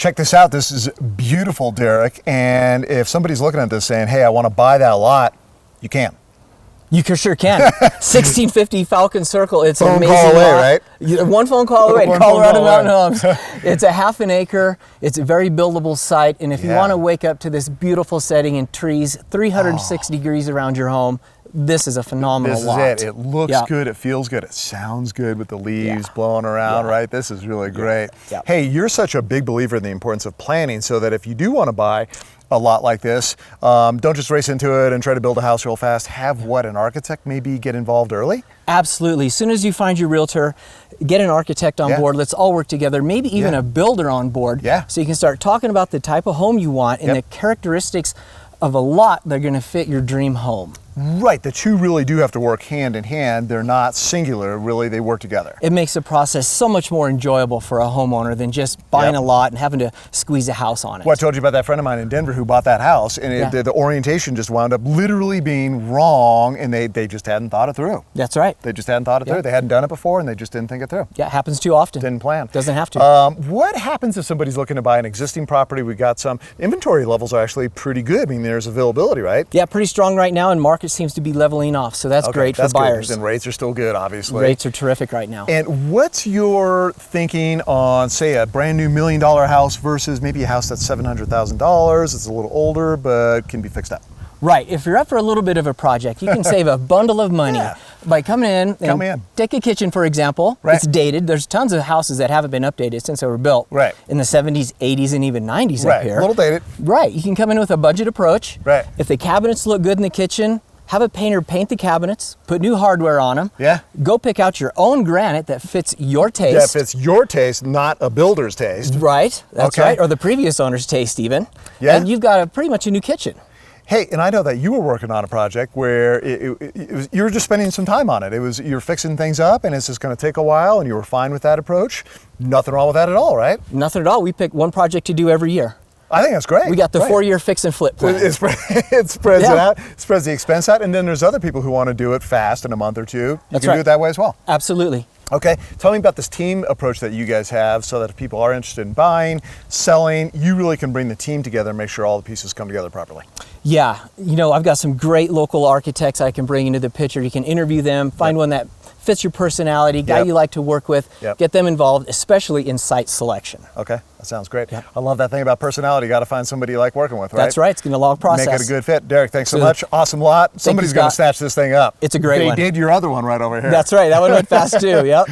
Check this out. This is beautiful, Derrick. And if somebody's looking at this saying, hey, I want to buy that lot, you can. You sure can. 1650 Falcon Circle. It's phone an amazing call away, lot. right? One phone call away to One Colorado phone call Mountain Homes. It's a half an acre. It's a very buildable site. And if you want to wake up to this beautiful setting in trees, 360 degrees around your home, this is a phenomenal lot. This is it. It looks good. It feels good. It sounds good with the leaves blowing around, right? This is really great. Hey, you're such a big believer in the importance of planning, so that if you do want to buy a lot like this, don't just race into it and try to build a house real fast. Have an architect maybe get involved early? Absolutely. As soon as you find your realtor, get an architect on board. Let's all work together. Maybe even a builder on board. So you can start talking about the type of home you want and the characteristics of a lot that are going to fit your dream home. Right, the two really do have to work hand in hand. They're not singular, really, they work together. It makes the process so much more enjoyable for a homeowner than just buying a lot and having to squeeze a house on it. Well, I told you about that friend of mine in Denver who bought that house, and the orientation just wound up literally being wrong, and they just hadn't thought it through. That's right. They just hadn't thought it through. They hadn't done it before, and they just didn't think it through. Yeah, it happens too often. Didn't plan. Doesn't have to. What happens if somebody's looking to buy an existing property? We got some inventory levels are actually pretty good. I mean, there's availability, right? Yeah, pretty strong right now, and market seems to be leveling off, so that's great for buyers. Good. And rates are still good, obviously. Rates are terrific right now. And what's your thinking on, say, a brand new $1 million house versus maybe a house that's $700,000? It's a little older, but can be fixed up. Right. If you're up for a little bit of a project, you can save a bundle of money by coming in and take a kitchen, for example. It's dated. There's tons of houses that haven't been updated since they were built in the 70s, 80s, and even 90s up here. A little dated. Right. You can come in with a budget approach. Right. If the cabinets look good in the kitchen, have a painter paint the cabinets, put new hardware on them. Go pick out your own granite that fits your taste. Yeah, fits your taste, not a builder's taste. Right. That's right. Or the previous owner's taste even. And you've got pretty much a new kitchen. Hey, and I know that you were working on a project where you were just spending some time on it. You're fixing things up, and it's just going to take a while, and you were fine with that approach. Nothing wrong with that at all, right? Nothing at all. We pick one project to do every year. I think that's great. We got the 4-year fix and flip plan. It spreads it out, spreads the expense out, and then there's other people who want to do it fast in a month or two. You can do it that way as well. Absolutely. Okay, tell me about this team approach that you guys have, so that if people are interested in buying, selling, you really can bring the team together and make sure all the pieces come together properly. Yeah, you know, I've got some great local architects I can bring into the picture. You can interview them, find one that fits your personality, guy you like to work with, get them involved, especially in site selection. Okay, that sounds great. I love that thing about personality. You got to find somebody you like working with, right? That's right. It's going to be a long process. Make it a good fit. Derrick, thanks so much. Awesome lot. Somebody's going to snatch this thing up. It's a great one. They did your other one right over here. That's right. That one went fast too. Yep.